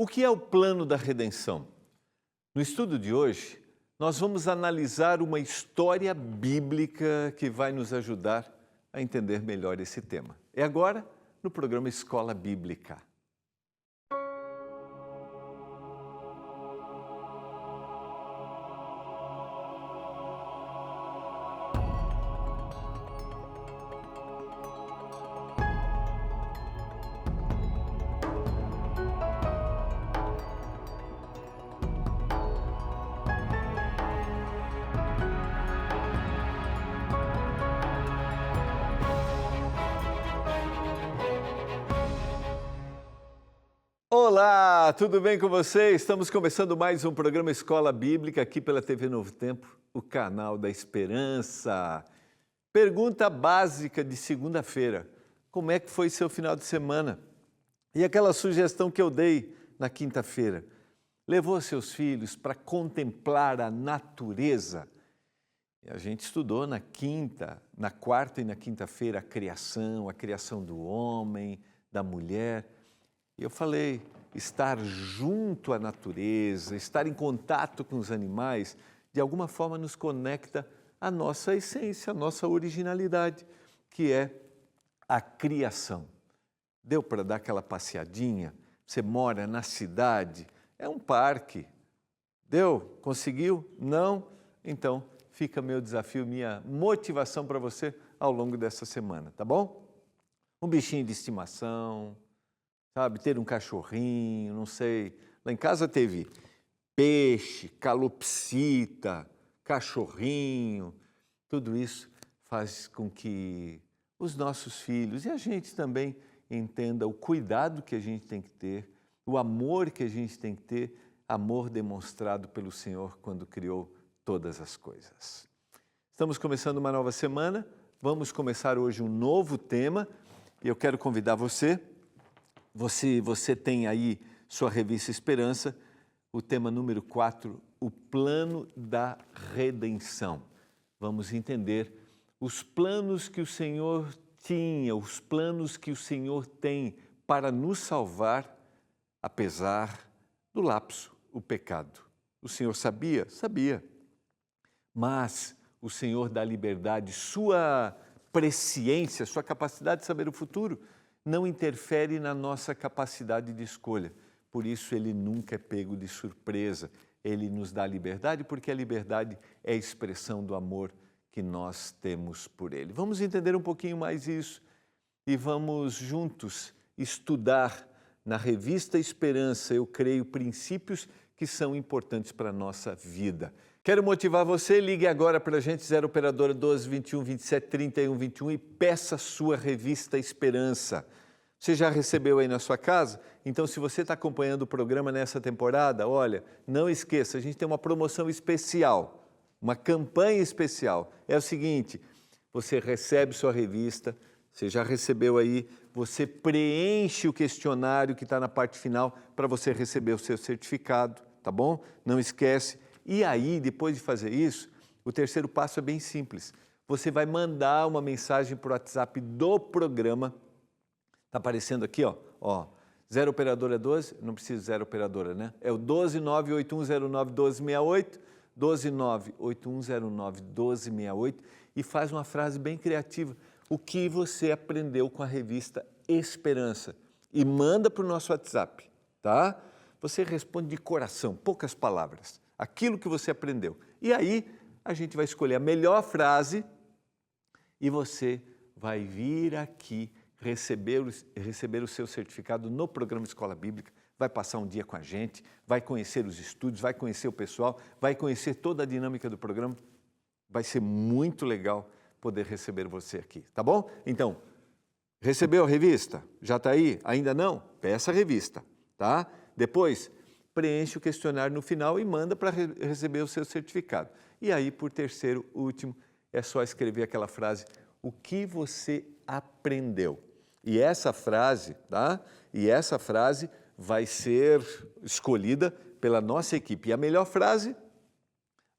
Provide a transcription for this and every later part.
O que é o plano da redenção? No estudo de hoje, nós vamos analisar uma história bíblica que vai nos ajudar a entender melhor esse tema. É agora no programa Escola Bíblica. Olá, tudo bem com vocês? Estamos começando mais um programa Escola Bíblica aqui pela TV Novo Tempo, o canal da Esperança. Pergunta básica de segunda-feira: como é que foi seu final de semana? E aquela sugestão que eu dei na quinta-feira: levou seus filhos para contemplar a natureza? E a gente estudou na quarta e na quinta-feira a criação do homem, da mulher. E eu falei, estar junto à natureza, estar em contato com os animais, de alguma forma nos conecta à nossa essência, à nossa originalidade, que é a criação. Deu para dar aquela passeadinha? Você mora na cidade, é um parque. Deu? Conseguiu? Não? Então, fica meu desafio, minha motivação para você ao longo dessa semana, tá bom? Um bichinho de estimação, sabe, ter um cachorrinho, não sei. Lá em casa teve peixe, calopsita, cachorrinho. Tudo isso faz com que os nossos filhos e a gente também entenda o cuidado que a gente tem que ter, o amor que a gente tem que ter, amor demonstrado pelo Senhor quando criou todas as coisas. Estamos começando uma nova semana, vamos começar hoje um novo tema e eu quero convidar você tem aí sua revista Esperança, o tema número 4, o plano da redenção. Vamos entender os planos que o Senhor tinha, os planos que o Senhor tem para nos salvar, apesar do lapso, o pecado. O Senhor sabia? Sabia. Mas o Senhor dá liberdade, sua presciência, sua capacidade de saber o futuro, não interfere na nossa capacidade de escolha. Por isso, Ele nunca é pego de surpresa. Ele nos dá liberdade, porque a liberdade é a expressão do amor que nós temos por Ele. Vamos entender um pouquinho mais isso e vamos juntos estudar na revista Esperança, eu creio, princípios que são importantes para a nossa vida. Quero motivar você, ligue agora para a gente, 0 Operadora 12 21 27 31 21 e peça sua revista Esperança. Você já recebeu aí na sua casa? Então, se você está acompanhando o programa nessa temporada, olha, não esqueça, a gente tem uma promoção especial, uma campanha especial. É o seguinte, você recebe sua revista, você já recebeu aí, você preenche o questionário que está na parte final para você receber o seu certificado, tá bom? Não esquece. E aí, depois de fazer isso, o terceiro passo é bem simples. Você vai mandar uma mensagem para o WhatsApp do programa. Está aparecendo aqui, ó. 0 Operadora 12, não precisa 0 Operadora, né? É o 12981091268, 12981091268 e faz uma frase bem criativa. O que você aprendeu com a revista Esperança? E manda para o nosso WhatsApp, tá? Você responde de coração, poucas palavras, aquilo que você aprendeu. E aí, a gente vai escolher a melhor frase e você vai vir aqui receber o seu certificado no programa Escola Bíblica, vai passar um dia com a gente, vai conhecer os estúdios, vai conhecer o pessoal, vai conhecer toda a dinâmica do programa. Vai ser muito legal poder receber você aqui, tá bom? Então, recebeu a revista? Já está aí? Ainda não? Peça a revista, tá? Depois, preenche o questionário no final e manda para receber o seu certificado. E aí, por terceiro, último, é só escrever aquela frase, o que você aprendeu. E essa frase, tá? E essa frase vai ser escolhida pela nossa equipe. E a melhor frase,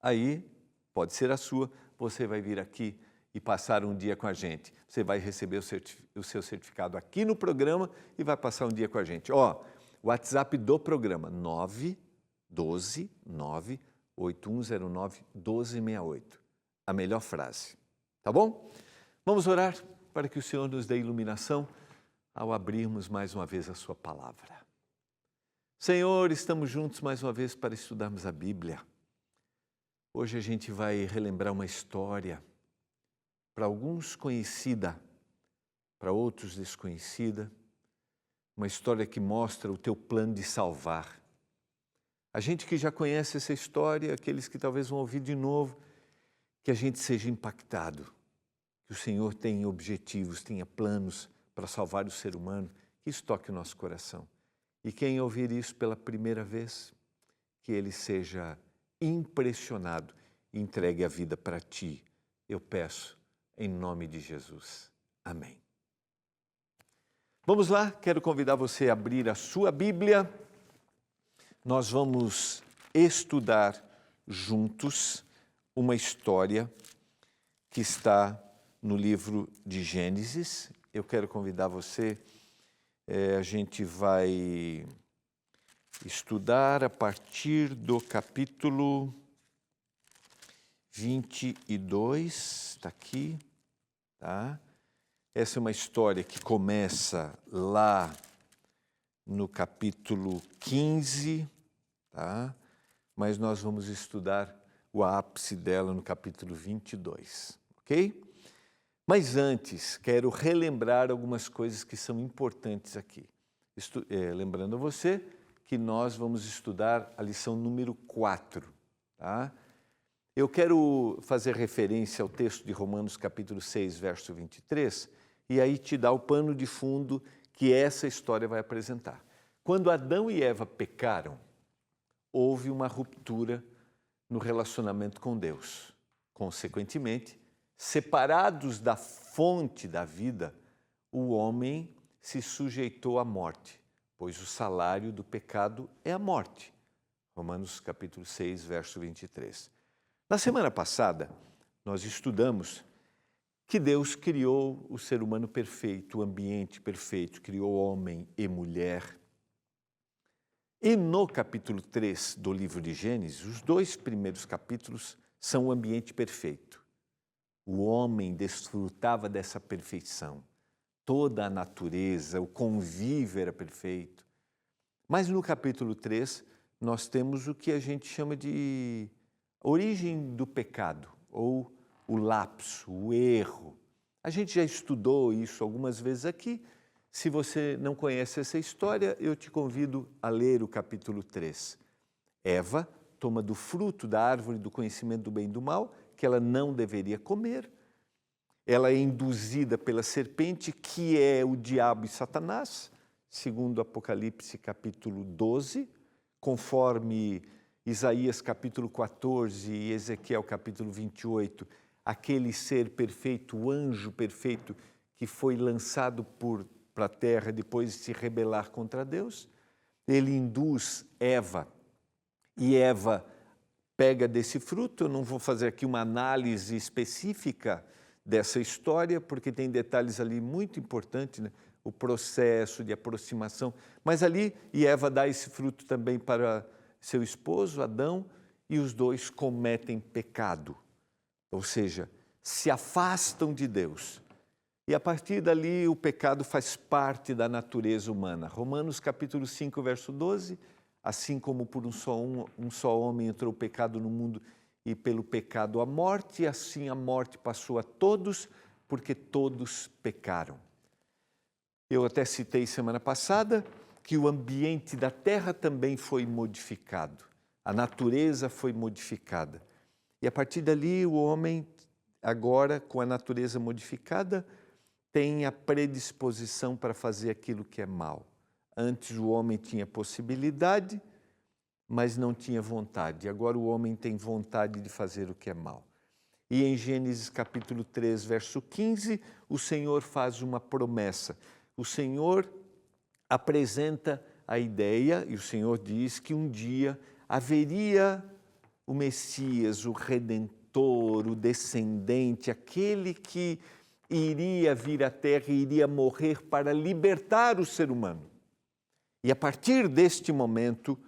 aí pode ser a sua, você vai vir aqui e passar um dia com a gente. Você vai receber o seu certificado aqui no programa e vai passar um dia com a gente. WhatsApp do programa 912-98109-1268. A melhor frase, tá bom? Vamos orar para que o Senhor nos dê iluminação ao abrirmos mais uma vez a sua palavra. Senhor, estamos juntos mais uma vez para estudarmos a Bíblia. Hoje a gente vai relembrar uma história, para alguns conhecida, para outros desconhecida, uma história que mostra o teu plano de salvar. A gente que já conhece essa história, aqueles que talvez vão ouvir de novo, que a gente seja impactado, que o Senhor tenha objetivos, tenha planos para salvar o ser humano, que isso toque o nosso coração. E quem ouvir isso pela primeira vez, que ele seja impressionado e entregue a vida para ti. Eu peço em nome de Jesus. Amém. Vamos lá, quero convidar você a abrir a sua Bíblia. Nós vamos estudar juntos uma história que está no livro de Gênesis. Eu quero convidar você, a gente vai estudar a partir do capítulo 22, está aqui, tá? Essa é uma história que começa lá no capítulo 15, tá? Mas nós vamos estudar o ápice dela no capítulo 22, ok? Mas antes, quero relembrar algumas coisas que são importantes aqui. Lembrando a você que nós vamos estudar a lição número 4, tá? Eu quero fazer referência ao texto de Romanos capítulo 6, verso 23, e aí te dá o pano de fundo que essa história vai apresentar. Quando Adão e Eva pecaram, houve uma ruptura no relacionamento com Deus. Consequentemente, separados da fonte da vida, o homem se sujeitou à morte, pois o salário do pecado é a morte. Romanos capítulo 6, verso 23. Na semana passada, nós estudamos que Deus criou o ser humano perfeito, o ambiente perfeito, criou homem e mulher. E no capítulo 3 do livro de Gênesis, os 2 primeiros capítulos são o ambiente perfeito. O homem desfrutava dessa perfeição. Toda a natureza, o convívio era perfeito. Mas no capítulo 3, nós temos o que a gente chama de origem do pecado, ou o lapso, o erro. A gente já estudou isso algumas vezes aqui. Se você não conhece essa história, eu te convido a ler o capítulo 3. Eva toma do fruto da árvore do conhecimento do bem e do mal, que ela não deveria comer. Ela é induzida pela serpente, que é o diabo e Satanás, segundo Apocalipse capítulo 12, conforme Isaías capítulo 14 e Ezequiel capítulo 28, aquele ser perfeito, o anjo perfeito que foi lançado para a terra depois de se rebelar contra Deus. Ele induz Eva e Eva pega desse fruto. Eu não vou fazer aqui uma análise específica dessa história, porque tem detalhes ali muito importantes, né? O processo de aproximação. Mas ali, e Eva dá esse fruto também para seu esposo, Adão, e os dois cometem pecado. Ou seja, se afastam de Deus. E a partir dali o pecado faz parte da natureza humana. Romanos capítulo 5, verso 12, assim como por um só homem entrou o pecado no mundo e pelo pecado a morte, assim a morte passou a todos, porque todos pecaram. Eu até citei semana passada que o ambiente da terra também foi modificado, a natureza foi modificada. E a partir dali o homem, agora com a natureza modificada, tem a predisposição para fazer aquilo que é mal. Antes o homem tinha possibilidade, mas não tinha vontade. Agora o homem tem vontade de fazer o que é mal. E em Gênesis capítulo 3, verso 15, o Senhor faz uma promessa. O Senhor apresenta a ideia, e o Senhor diz que um dia haveria o Messias, o Redentor, o descendente, aquele que iria vir à terra e iria morrer para libertar o ser humano. E a partir deste momento,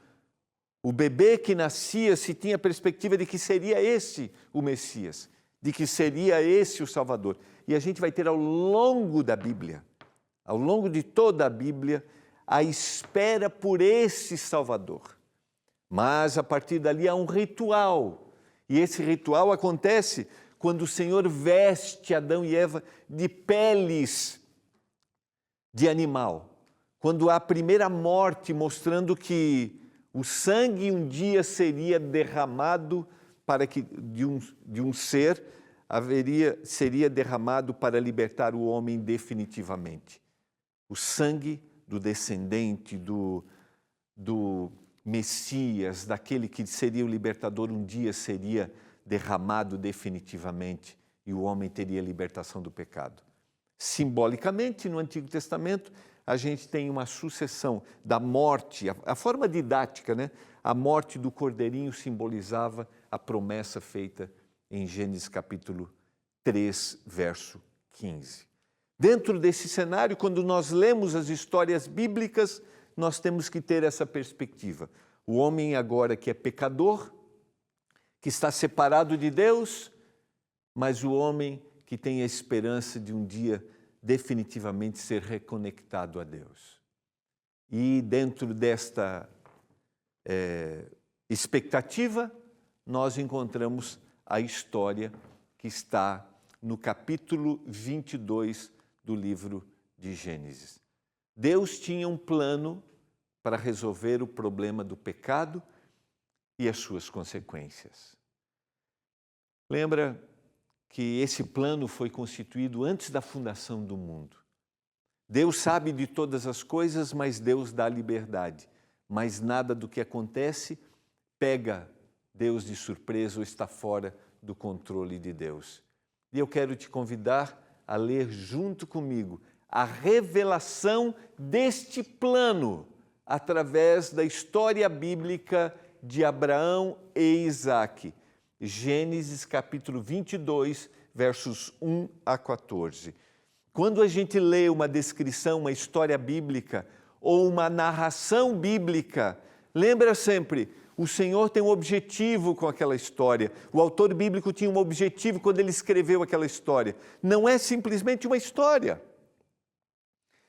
o bebê que nascia se tinha a perspectiva de que seria esse o Messias, de que seria esse o Salvador. E a gente vai ter ao longo da Bíblia, ao longo de toda a Bíblia, a espera por esse Salvador. Mas a partir dali há um ritual, e esse ritual acontece quando o Senhor veste Adão e Eva de peles de animal, quando há a primeira morte, mostrando que o sangue um dia seria derramado para que de um ser seria derramado para libertar o homem definitivamente. O sangue do descendente, do Messias, daquele que seria o libertador, um dia seria derramado definitivamente e o homem teria a libertação do pecado. Simbolicamente, no Antigo Testamento, a gente tem uma sucessão da morte, a forma didática, né? A morte do cordeirinho simbolizava a promessa feita em Gênesis capítulo 3, verso 15. Dentro desse cenário, quando nós lemos as histórias bíblicas, nós temos que ter essa perspectiva. O homem agora que é pecador, que está separado de Deus, mas o homem que tem a esperança de um dia definitivamente ser reconectado a Deus. E dentro desta expectativa, nós encontramos a história que está no capítulo 22 do livro de Gênesis. Deus tinha um plano para resolver o problema do pecado e as suas consequências. Lembra que esse plano foi constituído antes da fundação do mundo. Deus sabe de todas as coisas, mas Deus dá liberdade. Mas nada do que acontece pega Deus de surpresa ou está fora do controle de Deus. E eu quero te convidar a ler junto comigo a revelação deste plano através da história bíblica de Abraão e Isaque. Gênesis capítulo 22, versos 1 a 14. Quando a gente lê uma descrição, uma história bíblica ou uma narração bíblica, lembra sempre, o Senhor tem um objetivo com aquela história. O autor bíblico tinha um objetivo quando ele escreveu aquela história. Não é simplesmente uma história.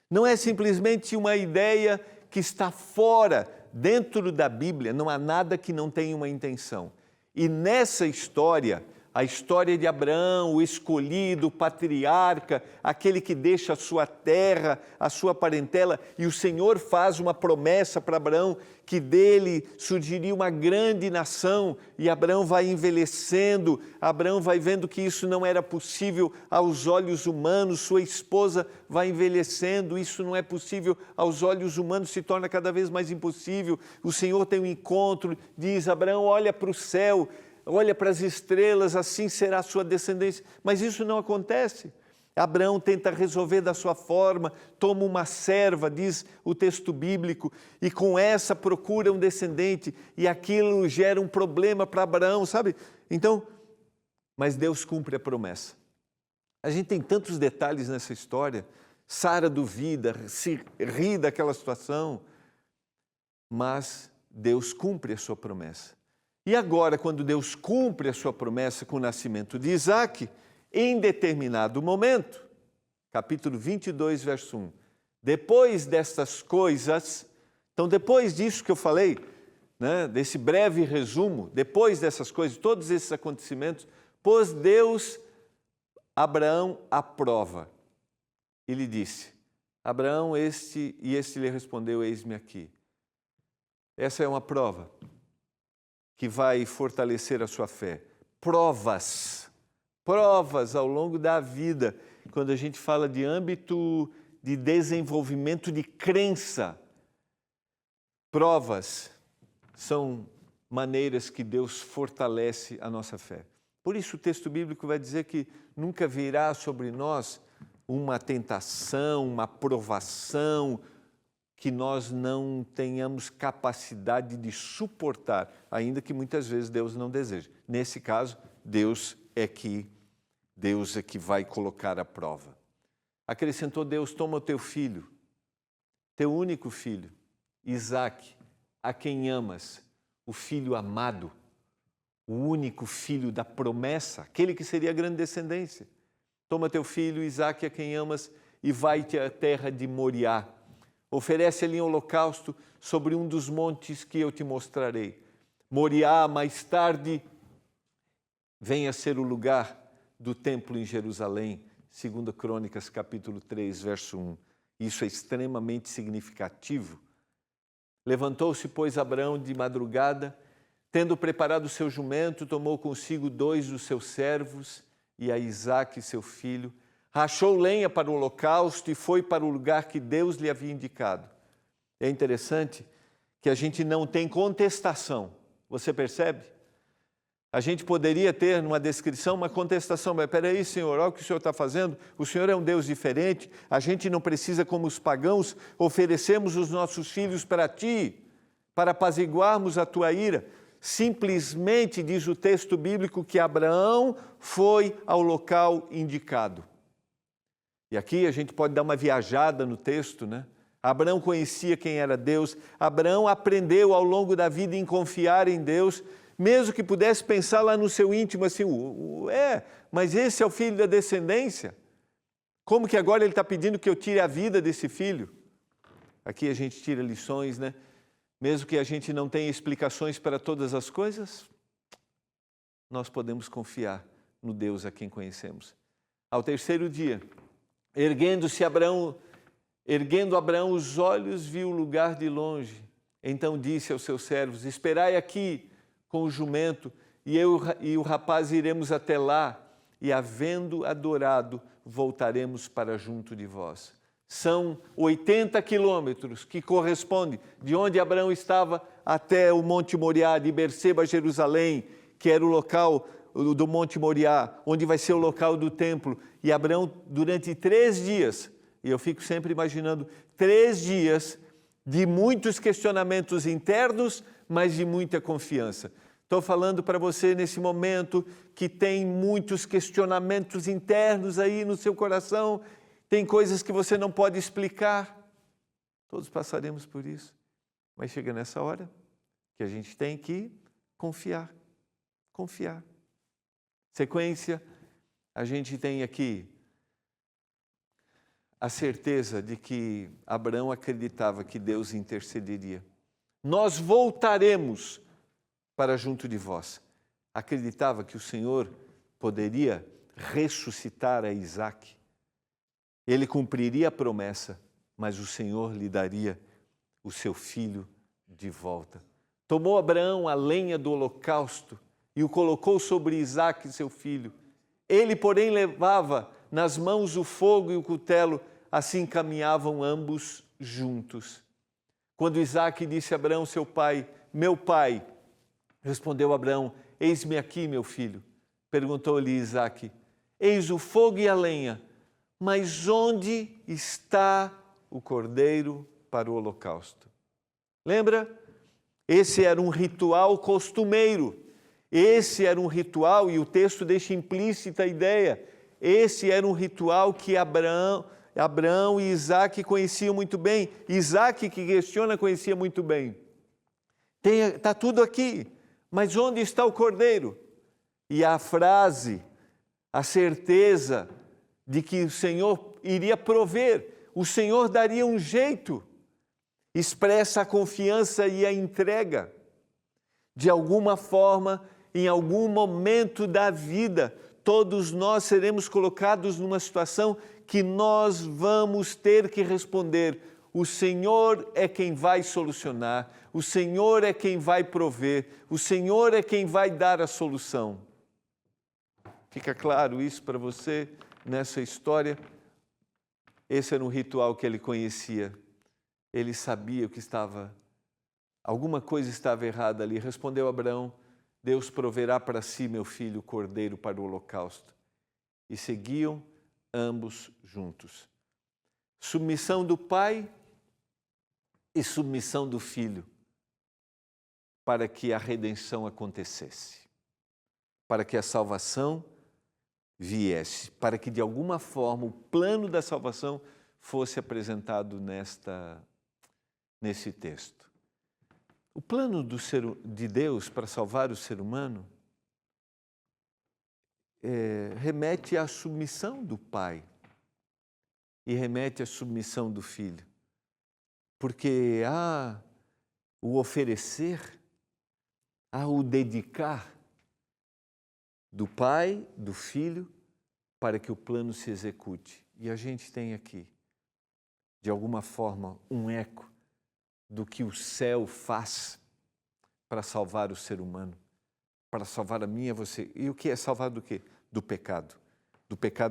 Não é simplesmente uma ideia que está fora, dentro da Bíblia. Não há nada que não tenha uma intenção. E nessa história, a história de Abraão, o escolhido, o patriarca, aquele que deixa a sua terra, a sua parentela, e o Senhor faz uma promessa para Abraão que dele surgiria uma grande nação, e Abraão vai envelhecendo, Abraão vai vendo que isso não era possível aos olhos humanos, sua esposa vai envelhecendo, isso não é possível aos olhos humanos, se torna cada vez mais impossível. O Senhor tem um encontro, diz: Abraão, olha para o céu, olha para as estrelas, assim será a sua descendência. Mas isso não acontece. Abraão tenta resolver da sua forma, toma uma serva, diz o texto bíblico, e com essa procura um descendente, e aquilo gera um problema para Abraão, sabe? Então, mas Deus cumpre a promessa. A gente tem tantos detalhes nessa história. Sara duvida, se ri daquela situação, mas Deus cumpre a sua promessa. E agora, quando Deus cumpre a sua promessa com o nascimento de Isaque, em determinado momento, capítulo 22, verso 1, depois destas coisas, então depois disso que eu falei, né, desse breve resumo, depois dessas coisas, todos esses acontecimentos, pôs Deus Abraão à prova. E lhe disse: Abraão, este lhe respondeu: eis-me aqui. Essa é uma prova que vai fortalecer a sua fé. Provas ao longo da vida, quando a gente fala de âmbito de desenvolvimento de crença. Provas são maneiras que Deus fortalece a nossa fé. Por isso o texto bíblico vai dizer que nunca virá sobre nós uma tentação, uma provação, que nós não tenhamos capacidade de suportar, ainda que muitas vezes Deus não deseje. Nesse caso, Deus é que vai colocar a prova. Acrescentou Deus: toma o teu filho, teu único filho, Isaque, a quem amas, o filho amado, o único filho da promessa, aquele que seria a grande descendência. Toma teu filho, Isaque, a quem amas, e vai-te à terra de Moriá. Oferece ali um holocausto sobre um dos montes que eu te mostrarei. Moriá, mais tarde, vem a ser o lugar do templo em Jerusalém, 2 Crônicas, capítulo 3, verso 1. Isso é extremamente significativo. Levantou-se, pois, Abraão de madrugada, tendo preparado o seu jumento, tomou consigo 2 dos seus servos e a Isaque, seu filho, rachou lenha para o holocausto e foi para o lugar que Deus lhe havia indicado. É interessante que a gente não tem contestação. Você percebe? A gente poderia ter numa descrição uma contestação, mas peraí, Senhor, olha o que o Senhor está fazendo, o Senhor é um Deus diferente, a gente não precisa, como os pagãos, oferecermos os nossos filhos para Ti, para apaziguarmos a Tua ira. Simplesmente diz o texto bíblico que Abraão foi ao local indicado. E aqui a gente pode dar uma viajada no texto, né? Abraão conhecia quem era Deus, Abraão aprendeu ao longo da vida em confiar em Deus, mesmo que pudesse pensar lá no seu íntimo assim, mas esse é o filho da descendência? Como que agora ele está pedindo que eu tire a vida desse filho? Aqui a gente tira lições, né? Mesmo que a gente não tenha explicações para todas as coisas, nós podemos confiar no Deus a quem conhecemos. Ao terceiro dia, erguendo Abraão os olhos, viu o lugar de longe. Então disse aos seus servos, esperai aqui com o jumento, e eu e o rapaz iremos até lá, e havendo adorado, voltaremos para junto de vós. São 80 quilômetros, que corresponde de onde Abraão estava até o Monte Moriá, de Berseba a Jerusalém, que era o local do Monte Moriá, onde vai ser o local do templo. E Abraão, durante 3 dias, e eu fico sempre imaginando, 3 dias de muitos questionamentos internos, mas de muita confiança. Estou falando para você nesse momento que tem muitos questionamentos internos aí no seu coração, tem coisas que você não pode explicar. Todos passaremos por isso, mas chega nessa hora que a gente tem que confiar. Confiar. Sequência, a gente tem aqui a certeza de que Abraão acreditava que Deus intercederia. Nós voltaremos para junto de vós. Acreditava que o Senhor poderia ressuscitar a Isaque. Ele cumpriria a promessa, mas o Senhor lhe daria o seu filho de volta. Tomou Abraão a lenha do holocausto e o colocou sobre Isaque, seu filho. Ele, porém, levava nas mãos o fogo e o cutelo, assim caminhavam ambos juntos. Quando Isaque disse a Abraão, seu pai, meu pai, respondeu Abraão, eis-me aqui, meu filho. Perguntou-lhe Isaque, eis o fogo e a lenha, mas onde está o cordeiro para o holocausto? Lembra? Esse era um ritual costumeiro. Esse era um ritual, e o texto deixa implícita a ideia, esse era um ritual que Abraão e Isaque conheciam muito bem. Isaque, que questiona, conhecia muito bem. Está tudo aqui, mas onde está o cordeiro? E a frase, a certeza de que o Senhor iria prover, o Senhor daria um jeito, expressa a confiança e a entrega. De alguma forma, em algum momento da vida, todos nós seremos colocados numa situação que nós vamos ter que responder. O Senhor é quem vai solucionar, o Senhor é quem vai prover, o Senhor é quem vai dar a solução. Fica claro isso para você nessa história? Esse era um ritual que ele conhecia. Ele sabia o que alguma coisa estava errada ali. Respondeu Abraão, Deus proverá para si, meu filho, o cordeiro para o holocausto. E seguiam ambos juntos. Submissão do pai e submissão do filho para que a redenção acontecesse, para que a salvação viesse, para que de alguma forma o plano da salvação fosse apresentado nesse texto. O plano de Deus para salvar o ser humano remete à submissão do Pai e remete à submissão do Filho. Porque há o oferecer, há o dedicar do Pai, do Filho, para que o plano se execute. E a gente tem aqui, de alguma forma, um eco do que o céu faz para salvar o ser humano, para salvar a mim e a você. E o que é salvar do quê? Do pecado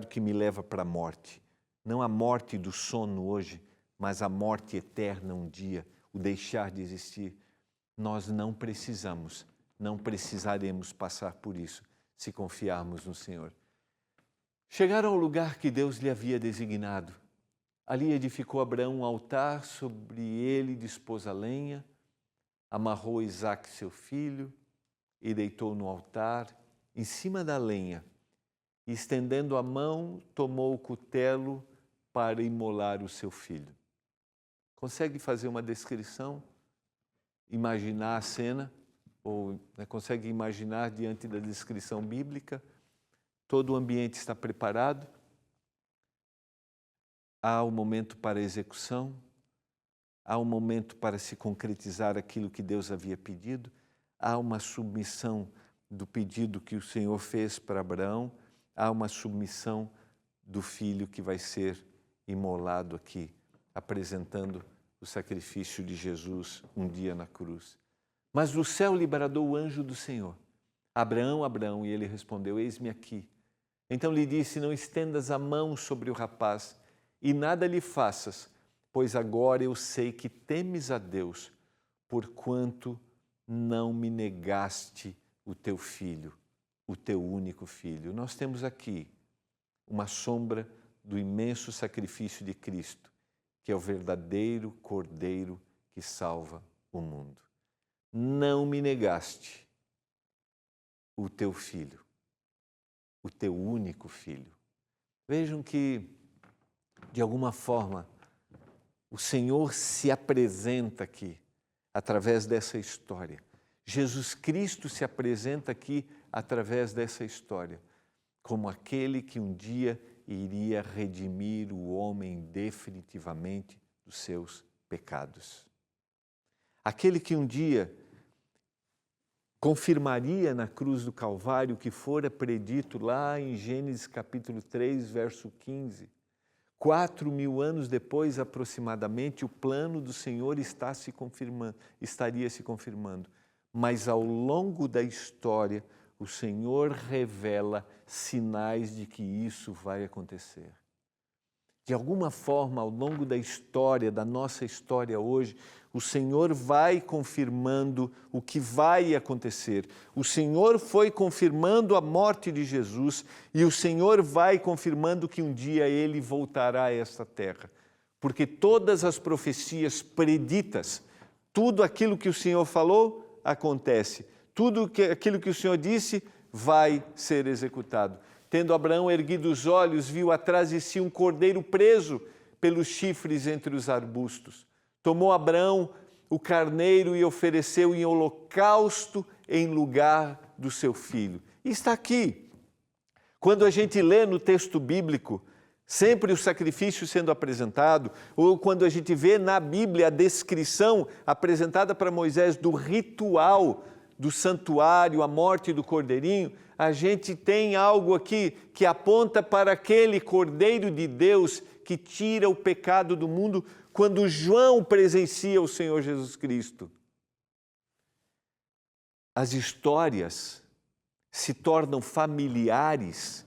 que me leva para a morte. Não a morte do sono hoje, mas a morte eterna um dia, o deixar de existir. Nós não precisaremos passar por isso, se confiarmos no Senhor. Chegaram ao lugar que Deus lhe havia designado. Ali edificou Abraão um altar, sobre ele dispôs a lenha, amarrou Isaque, seu filho, e deitou no altar, em cima da lenha. E, estendendo a mão, tomou o cutelo para imolar o seu filho. Consegue fazer uma descrição? Imaginar a cena? Ou consegue imaginar diante da descrição bíblica? Todo o ambiente está preparado? Há um momento para a execução? Há um momento para se concretizar aquilo que Deus havia pedido? Há uma submissão do pedido que o Senhor fez para Abraão? Há uma submissão do filho que vai ser imolado aqui, apresentando o sacrifício de Jesus um dia na cruz. Mas do céu lhe bradou o anjo do Senhor: Abraão, Abraão, e ele respondeu: eis-me aqui. Então lhe disse: não estendas a mão sobre o rapaz e nada lhe faças, pois agora eu sei que temes a Deus, porquanto não me negaste o teu filho, o teu único filho. Nós temos aqui uma sombra do imenso sacrifício de Cristo, que é o verdadeiro Cordeiro que salva o mundo. Não me negaste o teu filho, o teu único filho. Vejam que, de alguma forma, o Senhor se apresenta aqui através dessa história. Jesus Cristo se apresenta aqui através dessa história, como aquele que um dia iria redimir o homem definitivamente dos seus pecados. Aquele que um dia confirmaria na cruz do Calvário o que fora predito lá em Gênesis capítulo 3, verso 15. 4.000 anos depois, aproximadamente, o plano do Senhor estaria se confirmando. Mas ao longo da história, o Senhor revela sinais de que isso vai acontecer. De alguma forma, ao longo da história, da nossa história hoje, o Senhor vai confirmando o que vai acontecer. O Senhor foi confirmando a morte de Jesus e o Senhor vai confirmando que um dia Ele voltará a esta terra. Porque todas as profecias preditas, tudo aquilo que o Senhor falou, acontece. Tudo aquilo que o Senhor disse vai ser executado. Tendo Abraão erguido os olhos, viu atrás de si um cordeiro preso pelos chifres entre os arbustos. Tomou Abraão o carneiro e ofereceu em holocausto em lugar do seu filho. E está aqui. Quando a gente lê no texto bíblico, sempre o sacrifício sendo apresentado, ou quando a gente vê na Bíblia a descrição apresentada para Moisés do ritual do santuário, a morte do cordeirinho, a gente tem algo aqui que aponta para aquele Cordeiro de Deus que tira o pecado do mundo quando João presencia o Senhor Jesus Cristo. As histórias se tornam familiares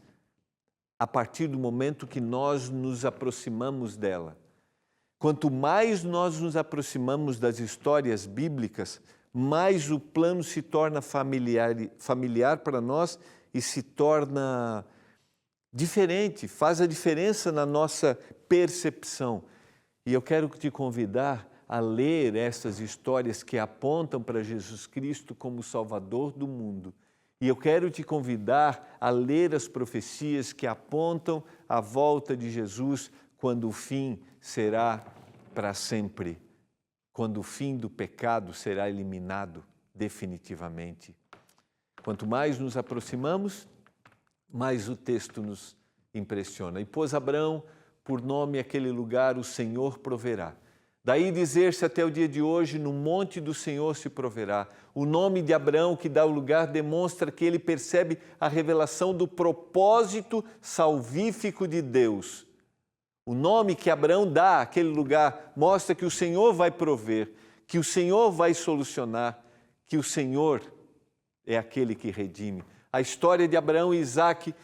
a partir do momento que nós nos aproximamos dela. Quanto mais nós nos aproximamos das histórias bíblicas, mais o plano se torna familiar para nós e se torna diferente, faz a diferença na nossa percepção. E eu quero te convidar a ler essas histórias que apontam para Jesus Cristo como Salvador do mundo. E eu quero te convidar a ler as profecias que apontam a volta de Jesus quando o fim será para sempre quando o fim do pecado será eliminado definitivamente. Quanto mais nos aproximamos, mais o texto nos impressiona. E pôs Abrão por nome aquele lugar, o Senhor proverá. Daí dizer-se até o dia de hoje, no monte do Senhor se proverá. O nome de Abrão, que dá o lugar, demonstra que ele percebe a revelação do propósito salvífico de Deus. O nome que Abrão dá àquele lugar mostra que o Senhor vai prover, que o Senhor vai solucionar, que o Senhor é aquele que redime. A história de Abraão e Isaque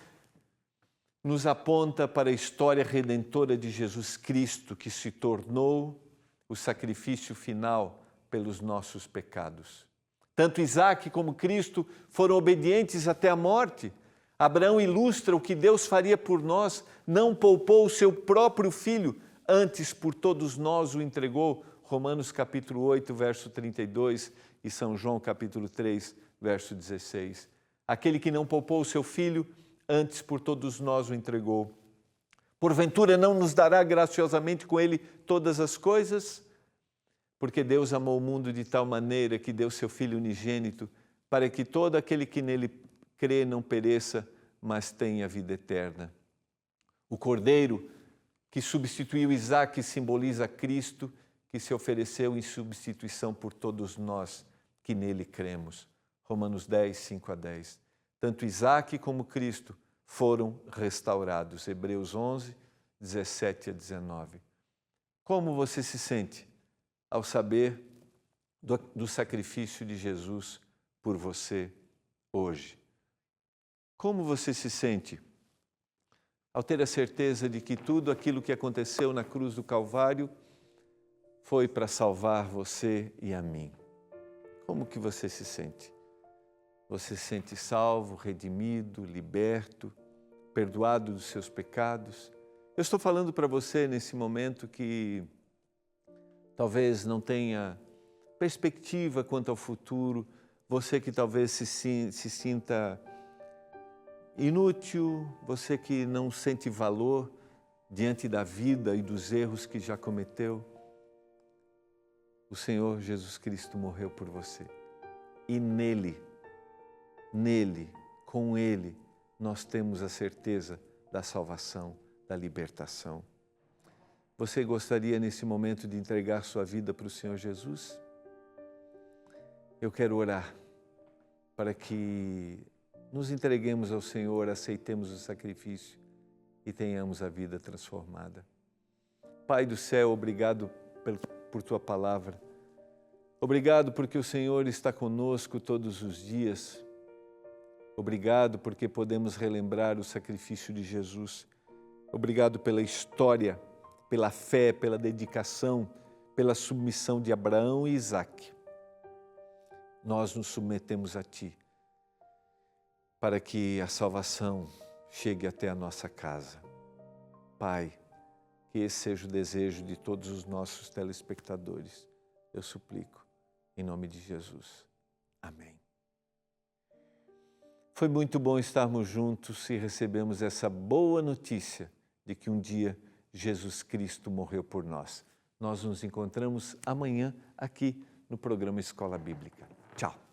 nos aponta para a história redentora de Jesus Cristo, que se tornou o sacrifício final pelos nossos pecados. Tanto Isaque como Cristo foram obedientes até a morte. Abraão ilustra o que Deus faria por nós, não poupou o seu próprio filho, antes por todos nós o entregou. Romanos capítulo 8, verso 32 e São João capítulo 3, verso 16. Aquele que não poupou o seu filho, antes por todos nós o entregou. Porventura não nos dará graciosamente com ele todas as coisas? Porque Deus amou o mundo de tal maneira que deu seu Filho unigênito, para que todo aquele que nele crê não pereça, mas tenha vida eterna. O Cordeiro que substituiu Isaque simboliza Cristo, que se ofereceu em substituição por todos nós que nele cremos. Romanos 10, 5 a 10. Tanto Isaque como Cristo foram restaurados. Hebreus 11, 17 a 19. Como você se sente ao saber do sacrifício de Jesus por você hoje? Como você se sente ao ter a certeza de que tudo aquilo que aconteceu na cruz do Calvário foi para salvar você e a mim? Como que você se sente? Você se sente salvo, redimido, liberto, perdoado dos seus pecados? Eu estou falando para você nesse momento que talvez não tenha perspectiva quanto ao futuro, você que talvez se sinta inútil, você que não sente valor diante da vida e dos erros que já cometeu. O Senhor Jesus Cristo morreu por você. E nele, com Ele, nós temos a certeza da salvação, da libertação. Você gostaria nesse momento de entregar sua vida para o Senhor Jesus? Eu quero orar para que nos entreguemos ao Senhor, aceitemos o sacrifício e tenhamos a vida transformada. Pai do céu, obrigado por Tua palavra. Obrigado porque o Senhor está conosco todos os dias. Obrigado porque podemos relembrar o sacrifício de Jesus. Obrigado pela história, pela fé, pela dedicação, pela submissão de Abraão e Isaque. Nós nos submetemos a Ti, para que a salvação chegue até a nossa casa. Pai, que esse seja o desejo de todos os nossos telespectadores. Eu suplico, em nome de Jesus. Amém. Foi muito bom estarmos juntos e recebemos essa boa notícia de que um dia Jesus Cristo morreu por nós. Nós nos encontramos amanhã aqui no programa Escola Bíblica. Tchau!